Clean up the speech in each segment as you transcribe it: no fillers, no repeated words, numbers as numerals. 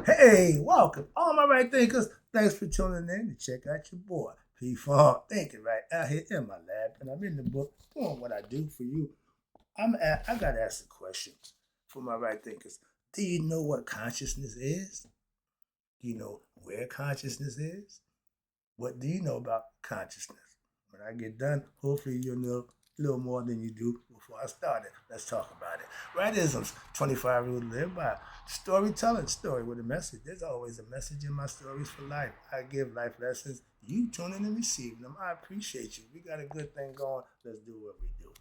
Hey, welcome, all my right thinkers. Thanks for tuning in to check out your boy, P Funk Thinking right out here in my lab, and I'm in the book doing what I do for you. I gotta ask a question for my right thinkers. Do you know what consciousness is? Do you know where consciousness is? What do you know about consciousness? When I get done, hopefully you'll know a little more than you do before I started. Let's talk about it. Rightisms, 25 rules to live by. Storytelling, story with a message. There's always a message in my stories for life. I give life lessons. You tune in and receive them. I appreciate you. We got a good thing going. Let's do what we do.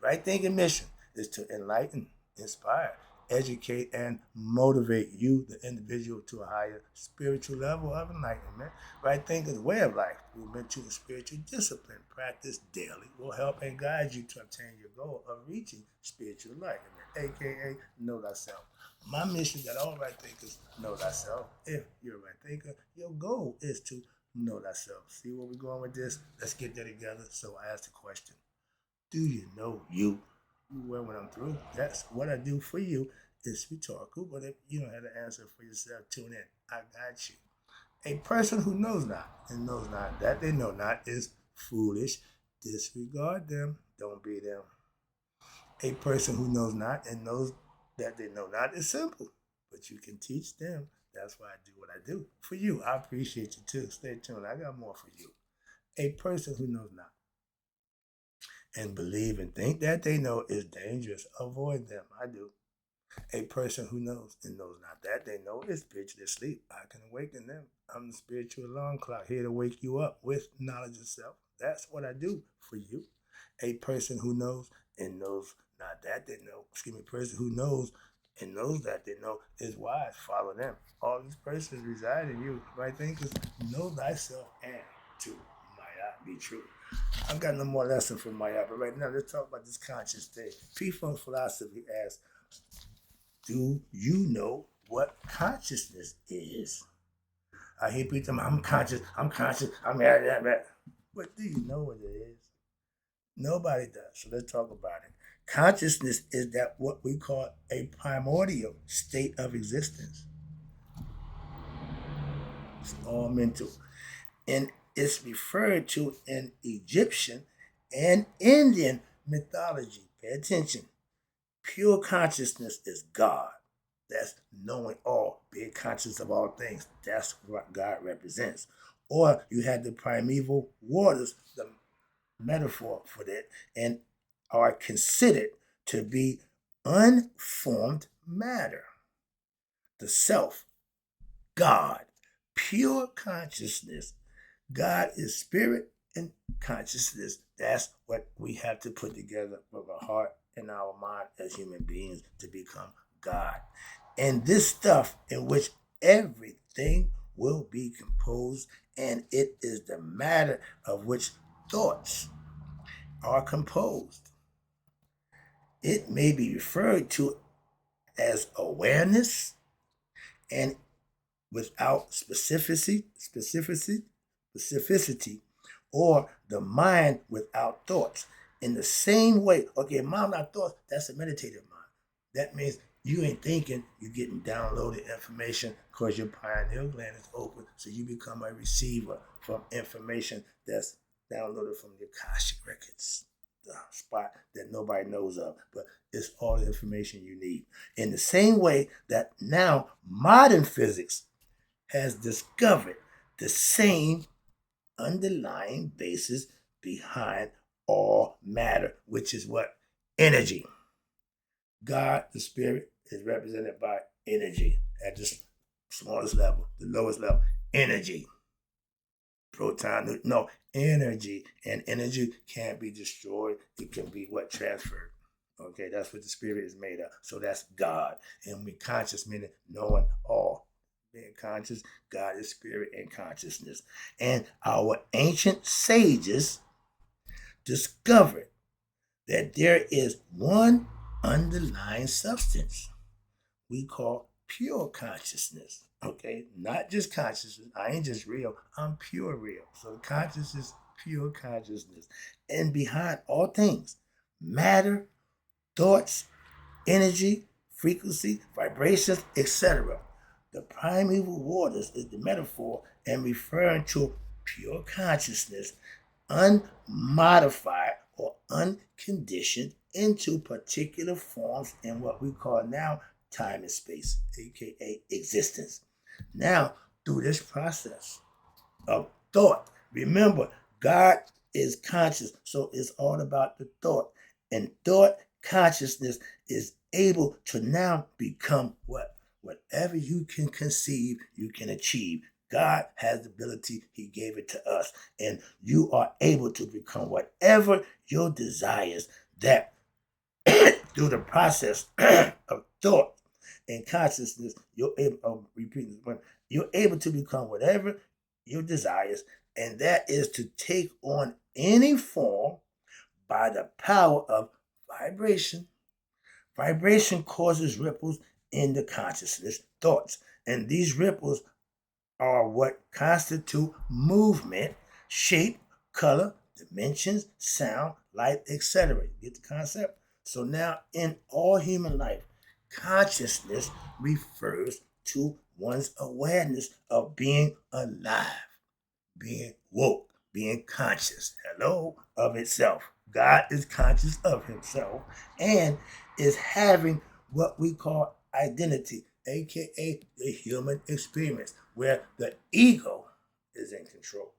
Right thinking mission is to enlighten, inspire, educate, and motivate you, the individual, to a higher spiritual level of enlightenment. Right thinking is way of life through mental and spiritual discipline. Practice daily will help and guide you to obtain your goal of reaching spiritual enlightenment, aka know thyself. My mission that all right thinkers know thyself. If you're a right thinker, your goal is to know thyself. See where we're going with this? Let's get that together. So I ask the question: do you know you? Well, when I'm through, that's what I do for you. It's rhetorical, but if you don't have the answer for yourself, tune in. I got you. A person who knows not and knows not that they know not is foolish. Disregard them. Don't be them. A person who knows not and knows that they know not is simple, but you can teach them. That's why I do what I do for you. I appreciate you too. Stay tuned. I got more for you. A person who knows not and believe and think that they know is dangerous. Avoid them. I do. A person who knows and knows not that they know is spiritually asleep. I can awaken them. I'm the spiritual alarm clock here to wake you up with knowledge of self. That's what I do for you. A person who knows and knows not that they know, excuse me, a person who knows and knows that they know is wise. Follow them. All these persons reside in you. Right thinkers, know thyself and to might be true. I've got no more lesson from Maya, but right now let's talk about this conscious thing. P-Funk philosophy asks, do you know what consciousness is? I hear people tell me, I'm conscious, I'm mad. But do you know what it is? Nobody does. So let's talk about it. Consciousness is that what we call a primordial state of existence. It's all mental. And it's referred to in Egyptian and Indian mythology. Pay attention. Pure consciousness is God. That's knowing all, being conscious of all things. That's what God represents. Or you had the primeval waters, the metaphor for that, and are considered to be unformed matter. The self, God, pure consciousness. God is spirit and consciousness. That's what we have to put together with our heart and our mind as human beings to become God. And this stuff in which everything will be composed, and it is the matter of which thoughts are composed. It may be referred to as awareness, and without specificity, or the mind without thoughts. In the same way, okay, mind without thoughts, that's a meditative mind. That means you ain't thinking, you're getting downloaded information because your pineal gland is open, so you become a receiver from information that's downloaded from the Akashic records, the spot that nobody knows of, but it's all the information you need. In the same way that now modern physics has discovered the same underlying basis behind all matter, which is what? Energy. God, the spirit, is represented by energy at the smallest level, the lowest level. Energy. Proton, no, energy. And energy can't be destroyed. It can be what? Transferred. Okay, that's what the spirit is made of. So that's God. And we conscious, meaning knowing all. Being conscious, God is spirit and consciousness. And our ancient sages discovered that there is one underlying substance we call pure consciousness. Okay, not just consciousness. I ain't just real. I'm pure real. So consciousness, pure consciousness. And behind all things, matter, thoughts, energy, frequency, vibrations, etc. The primeval waters is the metaphor and referring to pure consciousness, unmodified or unconditioned into particular forms in what we call now time and space, aka existence. Now, through this process of thought, remember, God is conscious, so it's all about the thought. And thought consciousness is able to now become what? Whatever you can conceive, you can achieve. God has the ability, He gave it to us. And you are able to become whatever your desires that through the process of thought and consciousness, you're able, you're able to become whatever your desires, and that is to take on any form by the power of vibration. Vibration causes ripples in the consciousness thoughts, and these ripples are what constitute movement, shape, color, dimensions, sound, light, etc. Get the concept? So now in all human life, consciousness refers to one's awareness of being alive, being woke, being conscious, hello, of itself. God is conscious of himself and is having what we call identity, aka the human experience, where the ego is in control.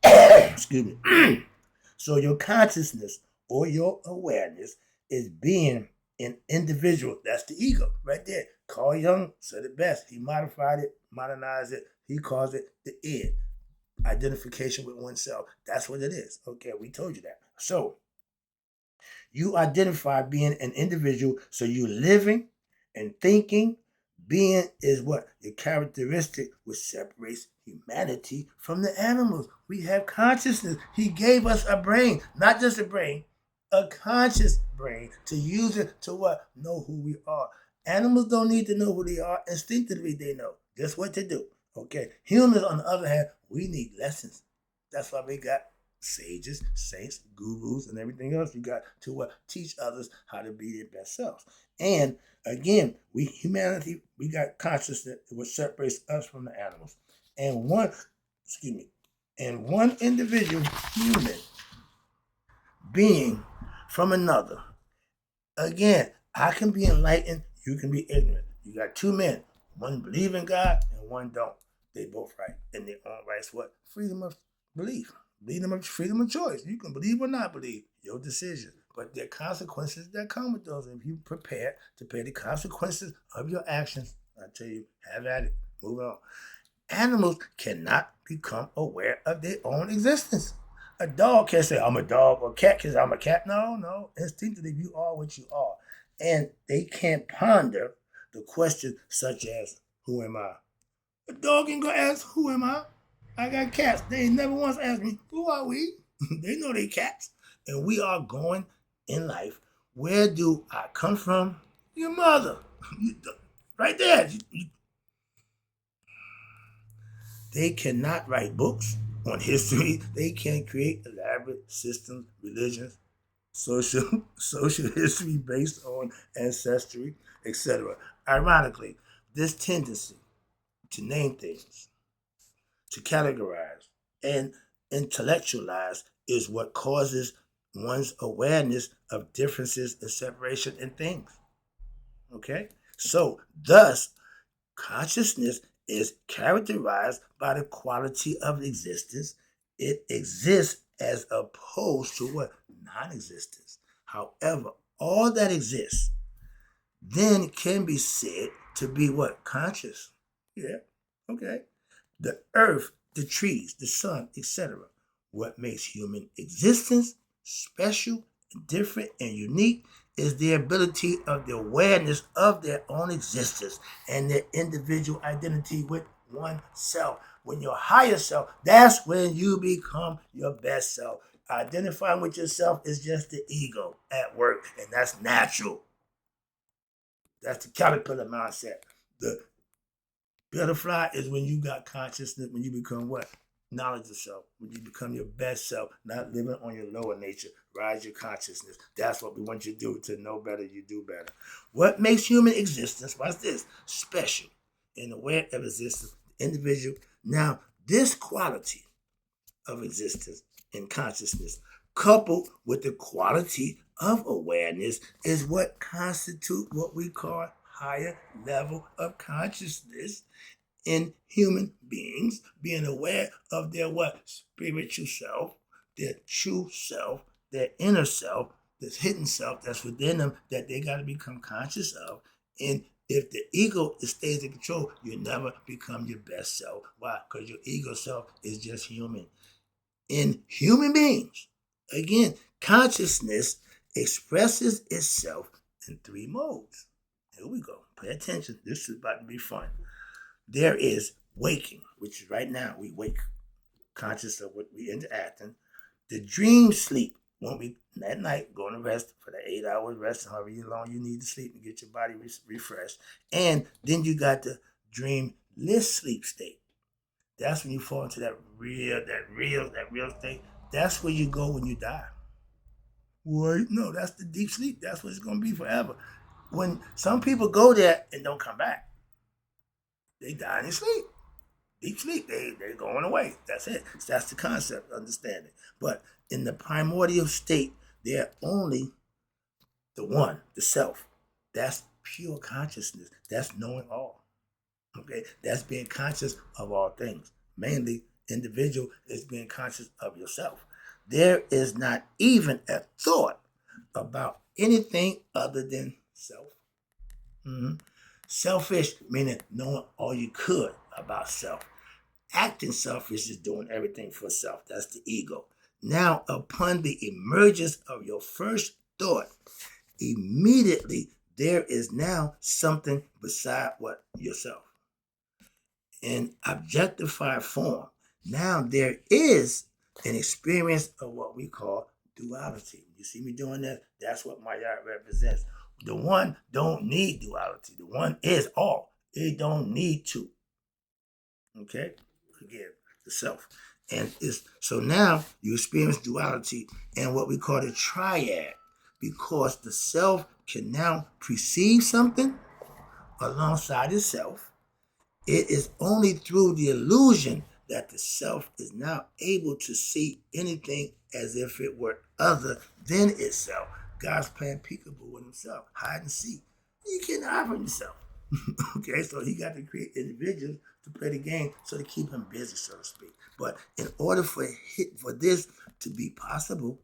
Excuse me. So your consciousness or your awareness is being an individual. That's the ego right there. Carl Jung said it best. He modified it, modernized it. He calls it the id, identification with oneself. That's what it is. Okay, we told you that. So you identify being an individual. So you living and thinking. Being is what? The characteristic which separates humanity from the animals. We have consciousness. He gave us a brain, not just a brain, a conscious brain to use it to what? Know who we are. Animals don't need to know who they are. Instinctively, they know just what to do. Okay. Humans, on the other hand, we need lessons. That's why we got sages, saints, gurus, and everything else. You got to teach others how to be their best selves. And again, humanity, we got consciousness which separates us from the animals. And one individual human being from another. Again, I can be enlightened, you can be ignorant. You got two men, one believe in God and one don't. They both right. And their own rights, what? Freedom of belief. Freedom of choice. You can believe or not believe. Your decision. But there are consequences that come with those. If you prepare to pay the consequences of your actions, I tell you, have at it. Move on. Animals cannot become aware of their own existence. A dog can't say, I'm a dog, or a cat can say, I'm a cat. No. Instinctively, you are what you are. And they can't ponder the question such as, who am I? A dog ain't gonna ask, who am I? I got cats. They ain't never once asked me, who are we? They know they cats. And we are going in life. Where do I come from? Your mother. Right there. They cannot write books on history. They can't create elaborate systems, religions, social history based on ancestry, etc. Ironically, this tendency to name things, to categorize, and intellectualize is what causes one's awareness of differences and separation in things. Okay? So, thus, consciousness is characterized by the quality of existence. It exists as opposed to what? Non-existence. However, all that exists then can be said to be what? Conscious. Yeah. Okay. The earth, the trees, the sun, etc. What makes human existence special, different, and unique is the ability of the awareness of their own existence and their individual identity with oneself. When your higher self, that's when you become your best self. Identifying with yourself is just the ego at work, and that's natural. That's the caterpillar mindset. The butterfly is when you got consciousness, when you become what? Knowledge of self, when you become your best self, not living on your lower nature. Rise your consciousness. That's what we want you to do. To know better, you do better. What makes human existence, watch this, special and aware of existence, individual. Now, this quality of existence and consciousness, coupled with the quality of awareness, is what constitute what we call higher level of consciousness in human beings, being aware of their what? Spiritual self, their true self, their inner self, this hidden self that's within them that they got to become conscious of. And if the ego stays in control, you never become your best self. Why? Because your ego self is just human. In human beings, again, consciousness expresses itself in three modes. Here we go. Pay attention. This is about to be fun. There is waking, which is right now we wake, conscious of what we interacting. The dream sleep, when we at night going to rest for the 8 hours rest, however long you need to sleep and get your body refreshed. And then you got the dreamless sleep state. That's when you fall into that real state. That's where you go when you die. Wait, no, that's the deep sleep. That's what it's gonna be forever. When some people go there and don't come back, they die in sleep. Deep sleep, they're going away. That's it. That's the concept, understanding. But in the primordial state, they're only the one, the self. That's pure consciousness. That's knowing all. Okay, that's being conscious of all things. Mainly, individual is being conscious of yourself. There is not even a thought about anything other than self. Selfish, meaning knowing all you could about self. Acting selfish is doing everything for self. That's the ego. Now, upon the emergence of your first thought, immediately there is now something beside what yourself. In objectified form, now there is an experience of what we call duality. You see me doing that? That's what my art represents. The one don't need duality. The one is all. It don't need to. Okay? Again, the self. And so now you experience duality and what we call the triad, because the self can now perceive something alongside itself. It is only through the illusion that the self is now able to see anything as if it were other than itself. God's playing peekaboo with himself, hide and seek. You can't hide from yourself. Okay, so he got to create individuals to play the game so to keep him busy, so to speak. But in order for this to be possible,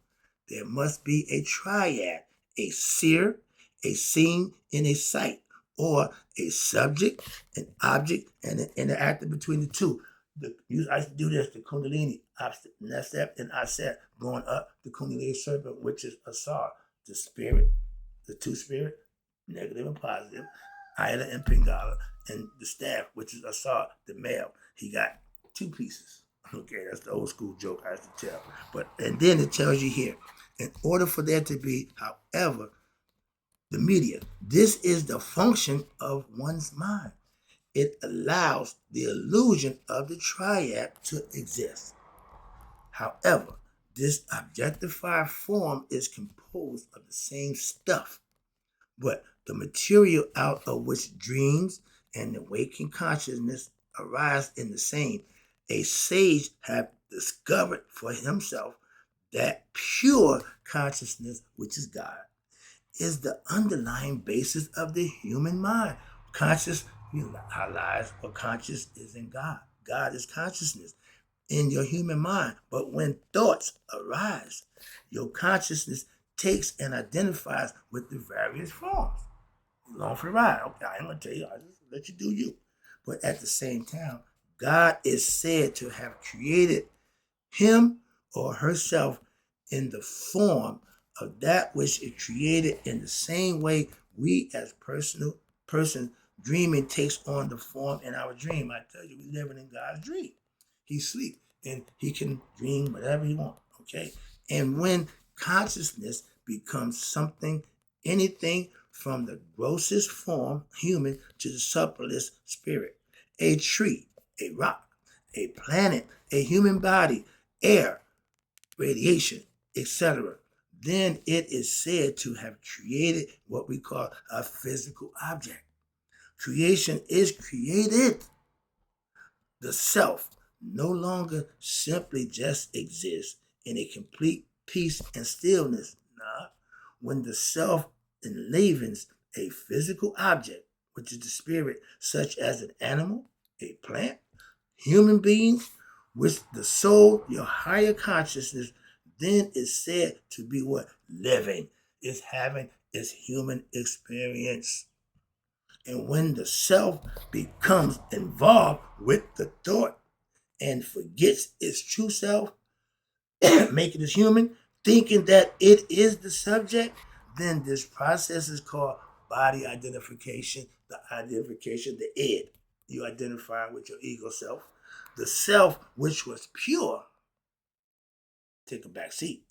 there must be a triad, a seer, a scene, and a sight, or a subject, an object, and an interactor between the two. I used to do this, the Kundalini, Nesep and Aset, going up the Kundalini serpent, which is Asar, the spirit, the two spirit, negative and positive, Ida and Pingala, and the staff, which is Asar, the male. He got two pieces. Okay, that's the old school joke I used to tell. And then it tells you here, in order for there to be, however, the media, this is the function of one's mind. It allows the illusion of the triad to exist. However, this objectified form is composed of the same stuff, but the material out of which dreams and the waking consciousness arise in the same. A sage have discovered for himself that pure consciousness, which is God, is the underlying basis of the human mind. Conscious, our lives are conscious is in God. God is consciousness in your human mind. But when thoughts arise, your consciousness takes and identifies with the various forms. Along for the ride. Okay, I ain't gonna tell you, I'll just let you do you. But at the same time, God is said to have created him or herself in the form of that which is created, in the same way we as person dreaming takes on the form in our dream. I tell you, we living in God's dream. He sleep and he can dream whatever he wants. Okay? And when consciousness becomes something, anything from the grossest form, human, to the subtlest spirit, a tree, a rock, a planet, a human body, air, radiation, etc. then it is said to have created what we call a physical object. Creation is created. The self no longer simply just exists in a complete peace and stillness. Nah, when the self enlivens a physical object, which is the spirit, such as an animal, a plant, human beings, with the soul, your higher consciousness, then is said to be what? Living, is having its human experience. And when the self becomes involved with the thought and forgets its true self, making it human, thinking that it is the subject, then this process is called body identification, the id. You identify with your ego self. The self, which was pure, take a back seat.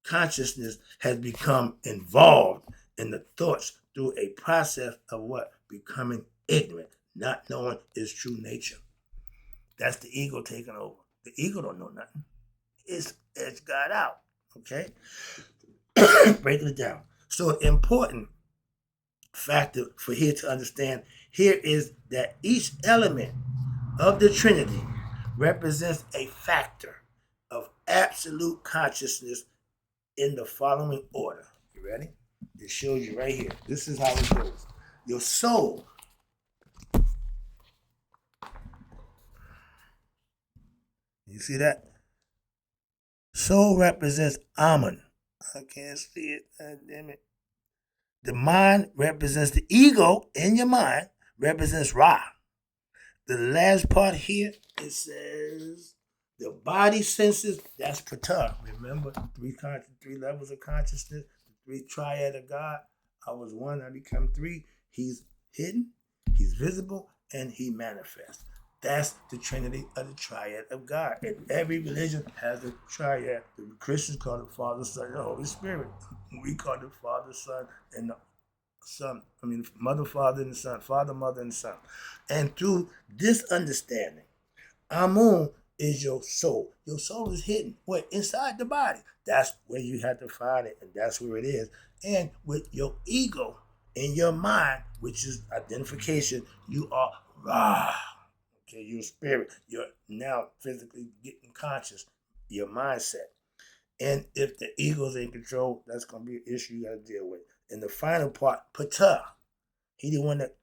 Consciousness has become involved in the thoughts through a process of what? Becoming ignorant, not knowing its true nature. That's the ego taking over. The ego don't know nothing. It's got out. Okay? Breaking it down. So important factor for here to understand here is that each element of the Trinity represents a factor of absolute consciousness in the following order. You ready? It shows you right here. This is how it goes. Your soul. You see that? Soul represents Amun. I can't see it. God damn it. The mind represents the ego in your mind, represents Ra. The last part here, it says the body senses, that's Ptah. Remember, three levels of consciousness, the three triad of God. I was one, I become three. He's hidden, he's visible, and he manifests. That's the Trinity of the triad of God. And every religion has a triad. The Christians call it Father, Son, and the Holy Spirit. We call it Father, Son, and the Son. Mother, Father, and the Son. Father, Mother, and Son. And through this understanding, Amun is your soul. Your soul is hidden. Where? Inside the body. That's where you have to find it, and that's where it is. And with your ego in your mind, which is identification, you are Ra. Okay, your spirit. You're now physically getting conscious. Your mindset. And if the ego's in control, that's going to be an issue you got to deal with. And the final part, Ptah. He the one that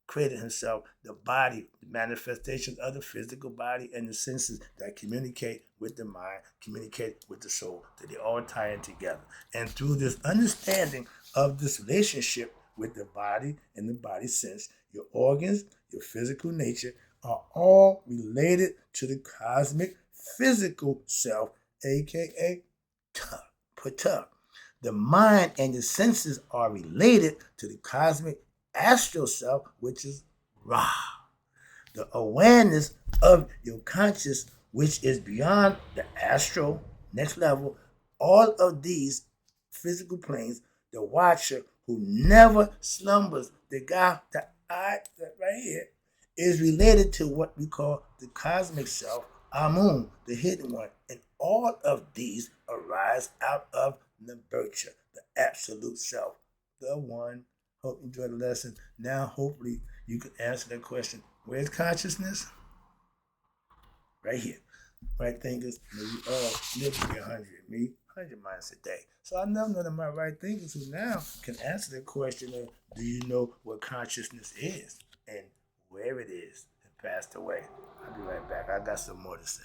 created himself, the body, the manifestation of the physical body and the senses that communicate with the mind, communicate with the soul, that they all tie in together. And through this understanding of this relationship with the body and the body sense, your organs, your physical nature are all related to the cosmic physical self, aka Ptah. The mind and the senses are related to the cosmic astral self, which is Ra. The awareness of your conscious, which is beyond the astral, next level, all of these physical planes, the watcher who never slumbers, the guy, that right here, is related to what we call the cosmic self, Amun, the hidden one. And all of these arise out of Nurture, the absolute self, the one. Hope you enjoyed the lesson. Now, hopefully, you can answer that question. Where's consciousness? Right here. Right thinkers, may we all live to be 100. Me, 100 miles a day. So I know none of my right thinkers who now can answer the question of, do you know what consciousness is and where it is, and passed away. I'll be right back. I got some more to say.